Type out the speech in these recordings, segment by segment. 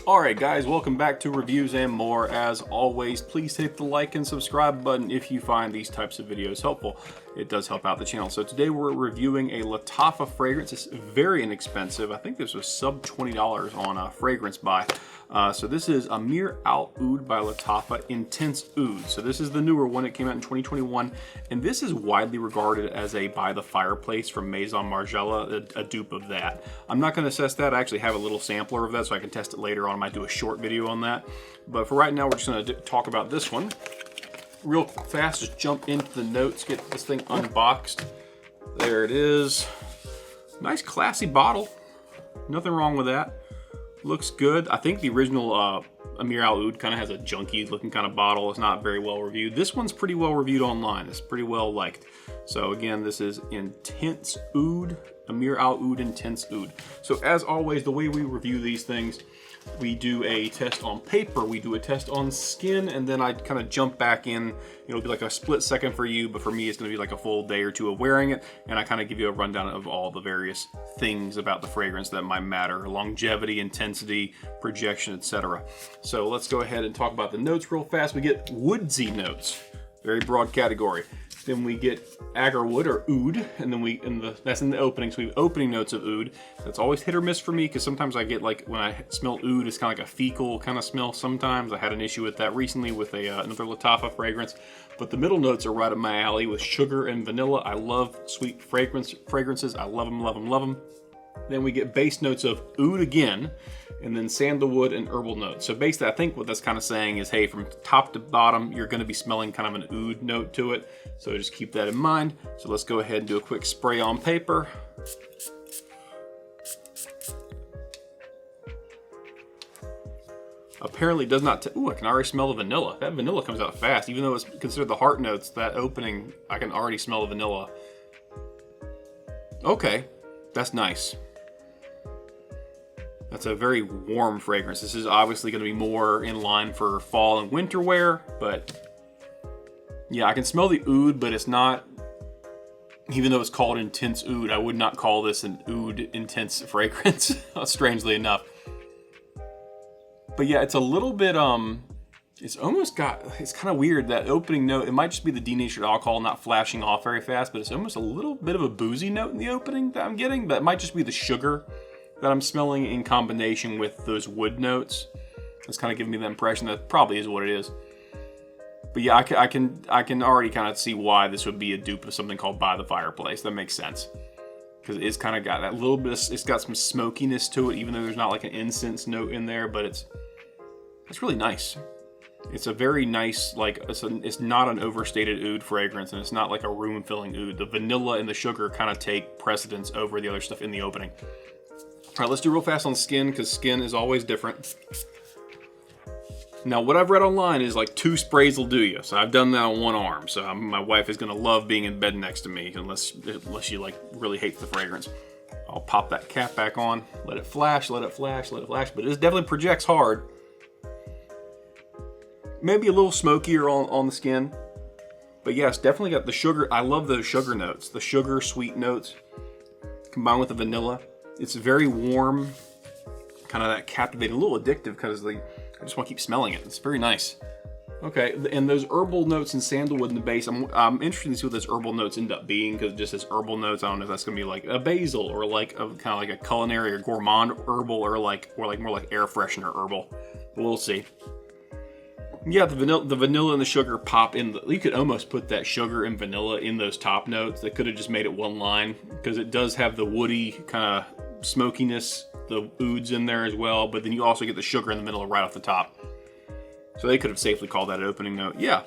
Alright guys, welcome back to Reviews and More. As always, please hit the like and subscribe button if you find these types of videos helpful. It does help out the channel. So today we're reviewing a Latafa fragrance. It's very inexpensive. I think this was sub $20 on a fragrance buy. So this is Ameer Al Oud by Latafa Intense Oud. So this is the newer one. It came out in 2021, and this is widely regarded as a By the Fireplace from Maison Margiela, a dupe of that. I'm not going to assess that. I actually have a little sampler of that, so I can test it later on. I might do a short video on that. But for right now, we're just going to talk about this one. Real fast, just jump into the notes, get this thing unboxed. There it is. Nice classy bottle. Nothing wrong with that. Looks good. I think the original Ameer Al Oud kind of has a junky looking kind of bottle. It's not very well reviewed. This one's pretty well reviewed online. It's pretty well liked. So again, this is Intense Oud, Ameer Al Oud Intense Oud. So as always, the way we review these things, we do a test on paper, we do a test on skin, and then I kind of jump back in. It'll be like a split second for you, but for me it's going to be like a full day or two of wearing it, and I kind of give you a rundown of all the various things about the fragrance that might matter: longevity, intensity, projection, etc. So let's go ahead and talk about the notes real fast. We get woodsy notes, very broad category. Then we get agarwood or oud, and then that's in the opening. So we have opening notes of oud. That's always hit or miss for me, because sometimes I get, like, when I smell oud, it's kind of like a fecal kind of smell sometimes. I had an issue with that recently with another Latafa fragrance. But the middle notes are right up my alley with sugar and vanilla. I love sweet fragrances. I love them, love them, love them. Then we get base notes of oud again, and then sandalwood and herbal notes. So basically, I think what that's kind of saying is, hey, from top to bottom, you're going to be smelling kind of an oud note to it. So just keep that in mind. So let's go ahead and do a quick spray on paper. Apparently it does not, ooh, I can already smell the vanilla. That vanilla comes out fast. Even though it's considered the heart notes, that opening, I can already smell the vanilla. Okay, that's nice. That's a very warm fragrance. This is obviously going to be more in line for fall and winter wear, but yeah, I can smell the oud, but it's not, even though it's called Intense Oud, I would not call this an oud intense fragrance, strangely enough. But yeah, it's a little bit, it's almost got, it's kind of weird, that opening note. It might just be the denatured alcohol not flashing off very fast, but it's almost a little bit of a boozy note in the opening that I'm getting. That might just be the sugar that I'm smelling in combination with those wood notes. It's kind of giving me the impression that probably is what it is. But yeah, I can already kind of see why this would be a dupe of something called By the Fireplace. That makes sense, because it's kind of got that little bit of, it's got some smokiness to it, even though there's not like an incense note in there. But it's really nice. It's a very nice, like, it's not an overstated oud fragrance, and it's not like a room-filling oud. The vanilla and the sugar kind of take precedence over the other stuff in the opening. All right, let's do real fast on skin, because skin is always different. Now, what I've read online is like 2 sprays will do you. So I've done that on one arm. So my wife is going to love being in bed next to me, unless she like really hates the fragrance. I'll pop that cap back on, let it flash, let it flash, let it flash. But it definitely projects hard. Maybe a little smokier on the skin. But yes, definitely got the sugar. I love those sugar notes. The sugar, sweet notes combined with the vanilla. It's very warm, kind of that captivating, a little addictive, because I just want to keep smelling it. It's very nice. Okay, and those herbal notes and sandalwood in the base, I'm interested to see what those herbal notes end up being, because it just says herbal notes. I don't know if that's going to be like a basil, or like a kind of like a culinary or gourmand herbal, or more like air freshener herbal. But we'll see. Yeah, the vanilla and the sugar pop in. You could almost put that sugar and vanilla in those top notes. They could have just made it one line, because it does have the woody kind of smokiness. The oud's in there as well, but then you also get the sugar in the middle right off the top. So they could have safely called that an opening note. Yeah,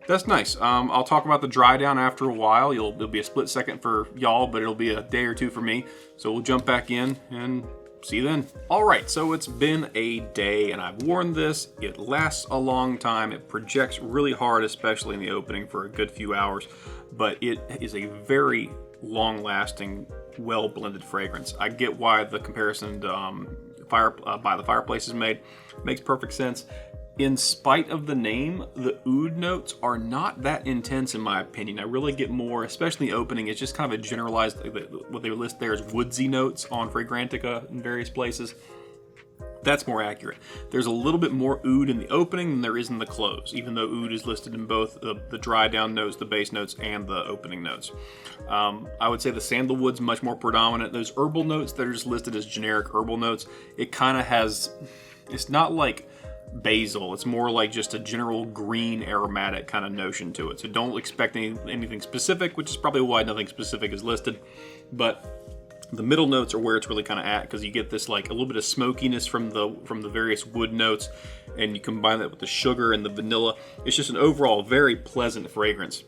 that's nice. I'll talk about the dry down after a while. It'll be a split second for y'all, but it'll be a day or two for me. So we'll jump back in and see you then. All right, so it's been a day, and I've worn this. It lasts a long time. It projects really hard, especially in the opening, for a good few hours. But it is a very long-lasting, well-blended fragrance. I get why the comparison to By the Fireplace is made. Makes perfect sense. In spite of the name, the oud notes are not that intense in my opinion. I really get more, especially the opening. It's just kind of a generalized, what they list there is woodsy notes on Fragrantica in various places. That's more accurate. There's a little bit more oud in the opening than there is in the close, even though oud is listed in both the dry down notes, the base notes, and the opening notes. I would say the sandalwood's much more predominant. Those herbal notes that are just listed as generic herbal notes, it kind of has, it's not like basil, it's more like just a general green aromatic kind of notion to it. So don't expect anything specific, which is probably why nothing specific is listed. But the middle notes are where it's really kind of at, because you get this like a little bit of smokiness from the various wood notes, and you combine that with the sugar and the vanilla. It's just an overall very pleasant fragrance.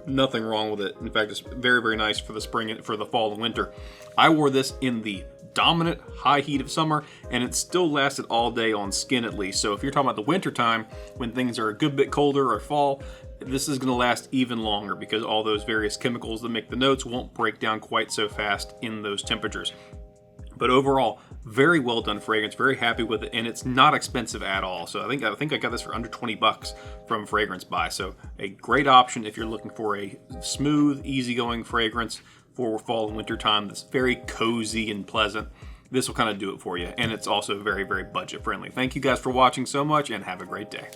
Nothing wrong with it. In fact, it's very, very nice for the spring, for the fall and winter. I wore this in the dominant high heat of summer, and it still lasted all day on skin at least. So if you're talking about the winter time, when things are a good bit colder, or fall, this is going to last even longer, because all those various chemicals that make the notes won't break down quite so fast in those temperatures. But overall, very well done fragrance, very happy with it, and it's not expensive at all. So I think I got this for under 20 bucks from Fragrance Buy. So a great option if you're looking for a smooth, easygoing fragrance for fall and winter time that's very cozy and pleasant. This will kind of do it for you, and it's also very, very budget friendly. Thank you guys for watching so much, and have a great day.